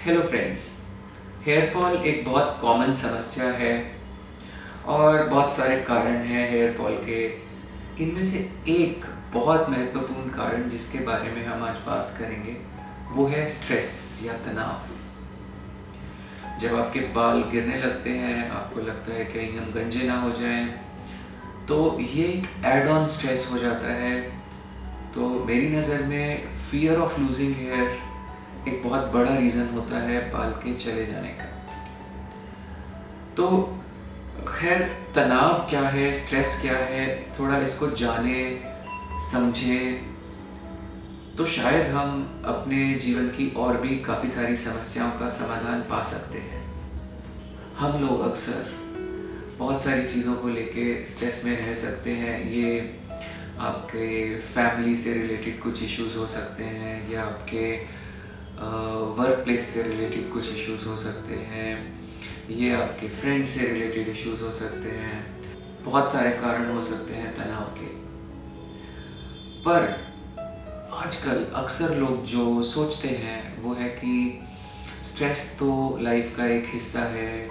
Hello friends. Hair fall एक बहुत common समस्या है और बहुत सारे कारण हैं हेयर फॉल के। इनमें से एक बहुत महत्वपूर्ण कारण जिसके बारे में हम आज बात करेंगे वो है स्ट्रेस या तनाव। जब आपके बाल गिरने लगते हैं, आपको लगता है कहीं हम गंजे ना हो जाएं, तो ये एक एड ऑन स्ट्रेस हो जाता है। तो मेरी नज़र में फियर ऑफ लूजिंग हेयर एक बहुत बड़ा रीज़न होता है बाल के चले जाने का। तो खैर, तनाव क्या है, स्ट्रेस क्या है, थोड़ा इसको जाने समझे तो शायद हम अपने जीवन की और भी काफ़ी सारी समस्याओं का समाधान पा सकते हैं। हम लोग अक्सर बहुत सारी चीज़ों को लेके स्ट्रेस में रह सकते हैं। ये आपके फैमिली से रिलेटेड कुछ इश्यूज़ हो सकते हैं या आपके वर्क प्लेस से रिलेटेड कुछ इश्यूज़ हो सकते हैं, ये आपके फ्रेंड से रिलेटेड इश्यूज़ हो सकते हैं। बहुत सारे कारण हो सकते हैं तनाव के। पर आजकल अक्सर लोग जो सोचते हैं वो है कि स्ट्रेस तो लाइफ का एक हिस्सा है,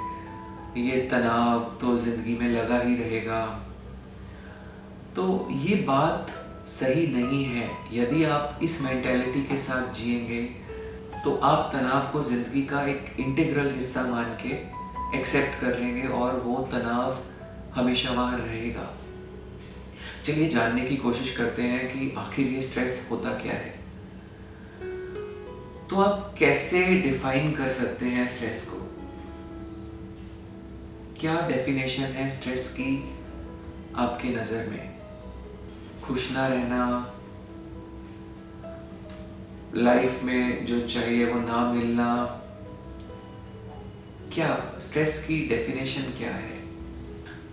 ये तनाव तो ज़िंदगी में लगा ही रहेगा। तो ये बात सही नहीं है। यदि आप इस मेंटालिटी के साथ जिएंगे तो आप तनाव को ज़िंदगी का एक इंटीग्रल हिस्सा मान के एक्सेप्ट कर लेंगे और वो तनाव हमेशा वहाँ रहेगा। चलिए जानने की कोशिश करते हैं कि आखिर ये स्ट्रेस होता क्या है। तो आप कैसे डिफाइन कर सकते हैं स्ट्रेस को? क्या डेफिनेशन है स्ट्रेस की आपकी नज़र में? खुश ना रहना, लाइफ में जो चाहिए वो ना मिलना, क्या स्ट्रेस की डेफिनेशन क्या है?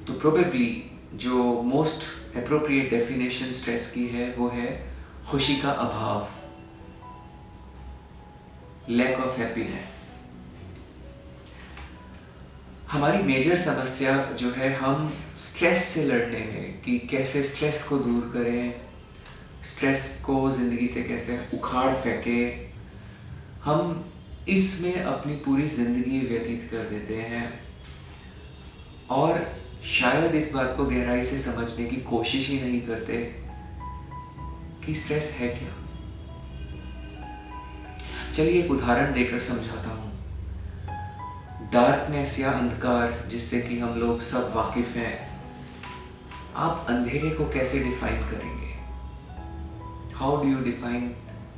तो प्रोबेबली जो मोस्ट एप्रोप्रिएट डेफिनेशन स्ट्रेस की है वो है खुशी का अभाव, लैक ऑफ हैप्पीनेस। हमारी मेजर समस्या जो है, हम स्ट्रेस से लड़ने में कि कैसे स्ट्रेस को दूर करें, स्ट्रेस को ज़िंदगी से कैसे उखाड़ फेंके, हम इसमें अपनी पूरी ज़िंदगी व्यतीत कर देते हैं और शायद इस बात को गहराई से समझने की कोशिश ही नहीं करते कि स्ट्रेस है क्या। चलिए एक उदाहरण देकर समझाता हूँ। डार्कनेस या अंधकार, जिससे कि हम लोग सब वाकिफ हैं, आप अंधेरे को कैसे डिफाइन करेंगे? How do you define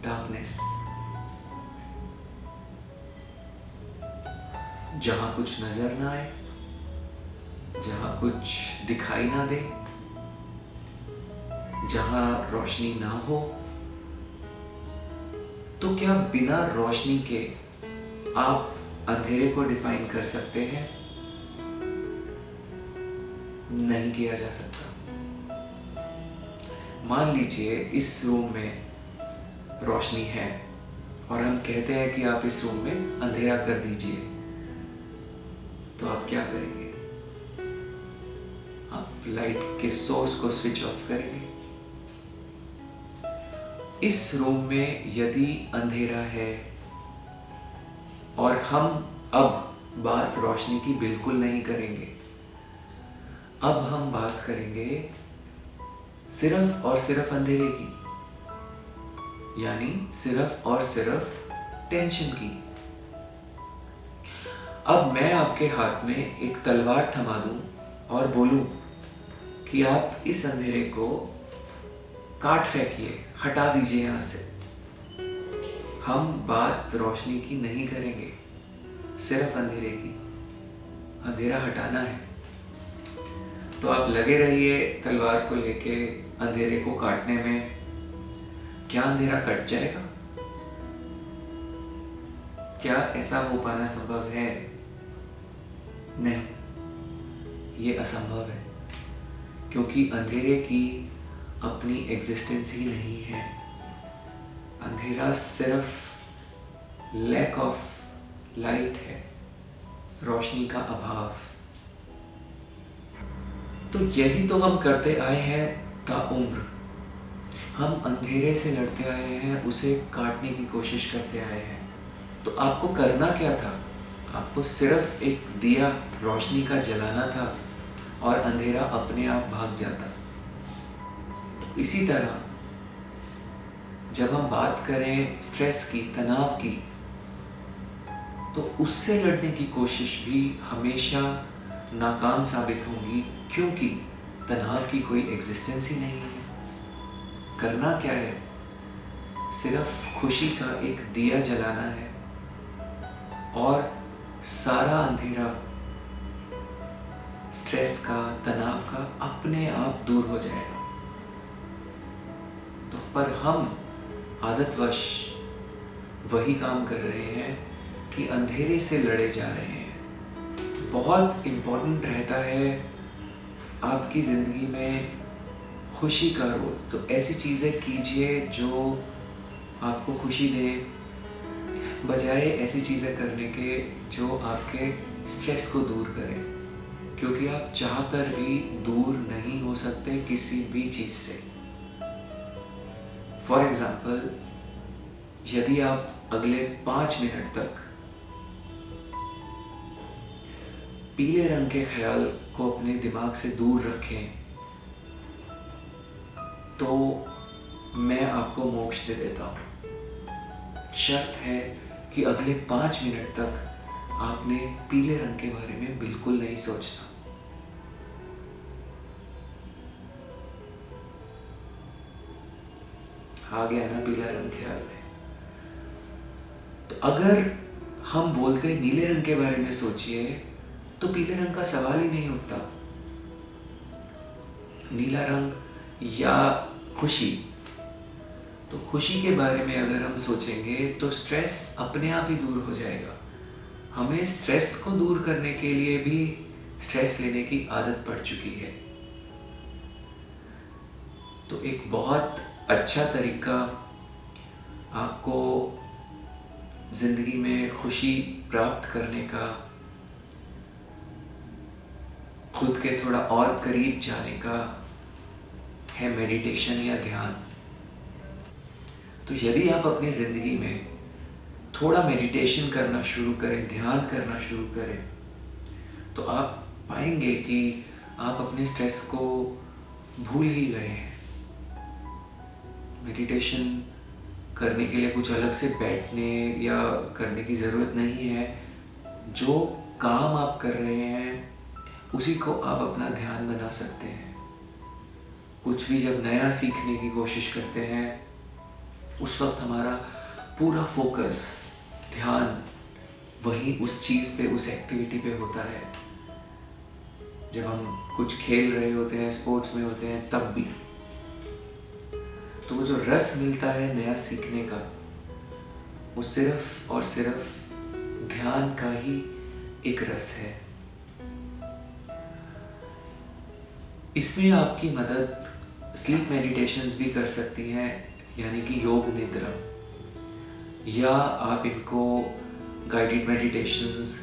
darkness? जहां कुछ नजर ना आए, जहां कुछ दिखाई ना दे, जहां रोशनी ना हो। तो क्या बिना रोशनी के आप अंधेरे को डिफाइन कर सकते हैं? नहीं किया जा सकता। मान लीजिए इस रूम में रोशनी है और हम कहते हैं कि आप इस रूम में अंधेरा कर दीजिए, तो आप क्या करेंगे? आप लाइट के सोर्स को स्विच ऑफ करेंगे। इस रूम में यदि अंधेरा है और हम अब बात रोशनी की बिल्कुल नहीं करेंगे, अब हम बात करेंगे सिर्फ और सिर्फ अंधेरे की, यानी सिर्फ और सिर्फ टेंशन की। अब मैं आपके हाथ में एक तलवार थमा दूं और बोलूं कि आप इस अंधेरे को काट फेंकिए, हटा दीजिए यहां से। हम बात रोशनी की नहीं करेंगे, सिर्फ अंधेरे की। अंधेरा हटाना है तो आप लगे रहिए तलवार को लेके अंधेरे को काटने में। क्या अंधेरा कट जाएगा? क्या ऐसा हो पाना संभव है? नहीं, ये असंभव है, क्योंकि अंधेरे की अपनी एग्जिस्टेंस ही नहीं है। अंधेरा सिर्फ लैक ऑफ लाइट है, रोशनी का अभाव। तो यही तो हम करते आए हैं ताउम्र। हम अंधेरे से लड़ते आए हैं, उसे काटने की कोशिश करते आए हैं। तो आपको करना क्या था? आपको सिर्फ एक दिया रोशनी का जलाना था और अंधेरा अपने आप भाग जाता। इसी तरह जब हम बात करें स्ट्रेस की, तनाव की, तो उससे लड़ने की कोशिश भी हमेशा नाकाम साबित होंगी, क्योंकि तनाव की कोई एग्जिस्टेंस ही नहीं है। करना क्या है? सिर्फ खुशी का एक दिया जलाना है और सारा अंधेरा स्ट्रेस का, तनाव का अपने आप दूर हो जाएगा। तो पर हम आदतवश वही काम कर रहे हैं कि अंधेरे से लड़े जा रहे हैं। बहुत इम्पोर्टेंट रहता है आपकी ज़िंदगी में खुशी का रोल। तो ऐसी चीज़ें कीजिए जो आपको खुशी दे, बजाय ऐसी चीज़ें करने के जो आपके स्ट्रेस को दूर करें, क्योंकि आप चाहकर भी दूर नहीं हो सकते किसी भी चीज़ से। फॉर एग्ज़ाम्पल, यदि आप अगले 5 मिनट तक पीले रंग के ख्याल को अपने दिमाग से दूर रखें, तो मैं आपको मोक्ष दे देता हूँ। शर्त है कि अगले 5 मिनट तक आपने पीले रंग के बारे में बिल्कुल नहीं सोचना। आ गया ना पीला रंग ख्याल में? तो अगर हम बोलते नीले रंग के बारे में सोचिए, तो पीले रंग का सवाल ही नहीं उठता। नीला रंग या खुशी, तो खुशी के बारे में अगर हम सोचेंगे तो स्ट्रेस अपने आप ही दूर हो जाएगा। हमें स्ट्रेस को दूर करने के लिए भी स्ट्रेस लेने की आदत पड़ चुकी है। तो एक बहुत अच्छा तरीका आपको ज़िंदगी में खुशी प्राप्त करने का, खुद के थोड़ा और करीब जाने का है मेडिटेशन या ध्यान। तो यदि आप अपनी ज़िंदगी में थोड़ा मेडिटेशन करना शुरू करें, ध्यान करना शुरू करें, तो आप पाएंगे कि आप अपने स्ट्रेस को भूल ही गए हैं। मेडिटेशन करने के लिए कुछ अलग से बैठने या करने की ज़रूरत नहीं है। जो काम आप कर रहे हैं उसी को आप अपना ध्यान बना सकते हैं। कुछ भी जब नया सीखने की कोशिश करते हैं, उस वक्त हमारा पूरा फोकस, ध्यान वही उस चीज़ पे, उस एक्टिविटी पे होता है। जब हम कुछ खेल रहे होते हैं, स्पोर्ट्स में होते हैं, तब भी तो वो जो रस मिलता है नया सीखने का, वो सिर्फ और सिर्फ ध्यान का ही एक रस है। इसमें आपकी मदद स्लीप मेडिटेशंस भी कर सकती हैं, यानी कि योग निद्रा, या आप इनको गाइडेड मेडिटेशंस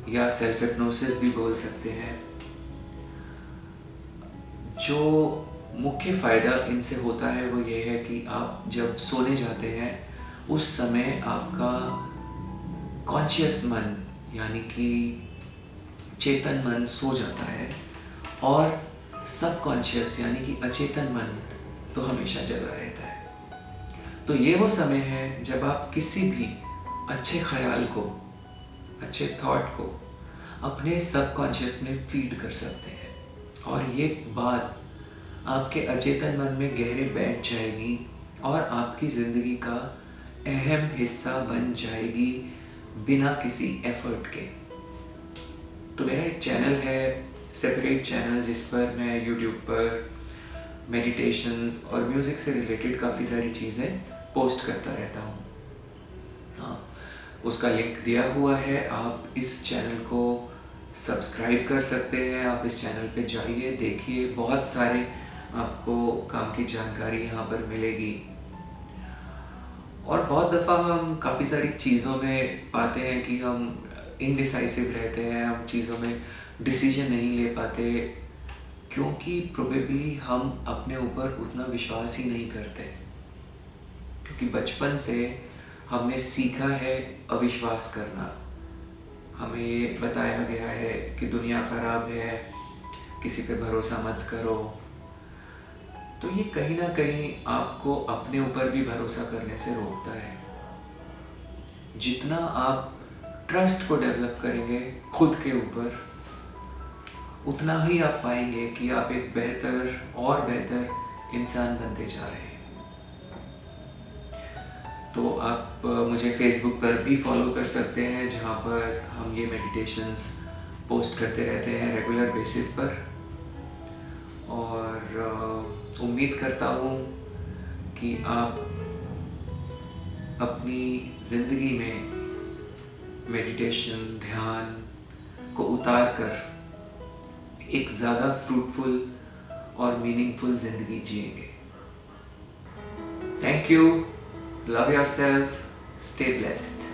या सेल्फ हिप्नोसिस भी बोल सकते हैं। जो मुख्य फ़ायदा इनसे होता है वो ये है कि आप जब सोने जाते हैं उस समय आपका कॉन्शियस मन, यानी कि चेतन मन सो जाता है, और सबकॉन्शियस यानी कि अचेतन मन तो हमेशा जगा रहता है। तो ये वो समय है जब आप किसी भी अच्छे ख्याल को, अच्छे थॉट को अपने सबकॉन्शियस में फीड कर सकते हैं, और ये बात आपके अचेतन मन में गहरे बैठ जाएगी और आपकी ज़िंदगी का अहम हिस्सा बन जाएगी बिना किसी एफर्ट के। तो मेरा एक चैनल है, सेपरेट चैनल, जिस पर मैं यूट्यूब पर मेडिटेशंस और म्यूज़िक से रिलेटेड काफ़ी सारी चीज़ें पोस्ट करता रहता हूँ। हाँ, उसका लिंक दिया हुआ है। आप इस चैनल को सब्सक्राइब कर सकते हैं। आप इस चैनल पे जाइए, देखिए, बहुत सारे आपको काम की जानकारी यहाँ पर मिलेगी। और बहुत दफ़ा हम काफ़ी सारी चीज़ों में पाते हैं कि हम इनडिसाइसिव रहते हैं, हम चीज़ों में डिसीजन नहीं ले पाते, क्योंकि प्रोबेबली हम अपने ऊपर उतना विश्वास ही नहीं करते। क्योंकि बचपन से हमने सीखा है अविश्वास करना। हमें ये बताया गया है कि दुनिया ख़राब है, किसी पे भरोसा मत करो। तो ये कहीं ना कहीं आपको अपने ऊपर भी भरोसा करने से रोकता है। जितना आप ट्रस्ट को डेवलप करेंगे खुद के ऊपर, उतना ही आप पाएंगे कि आप एक बेहतर और बेहतर इंसान बनते जा रहे हैं। तो आप मुझे फेसबुक पर भी फॉलो कर सकते हैं, जहाँ पर हम ये मेडिटेशंस पोस्ट करते रहते हैं रेगुलर बेसिस पर। और उम्मीद करता हूँ कि आप अपनी ज़िंदगी में मेडिटेशन, ध्यान को उतार कर एक ज़्यादा फ्रूटफुल और मीनिंगफुल ज़िंदगी जिएंगे। Thank you, love yourself, stay blessed.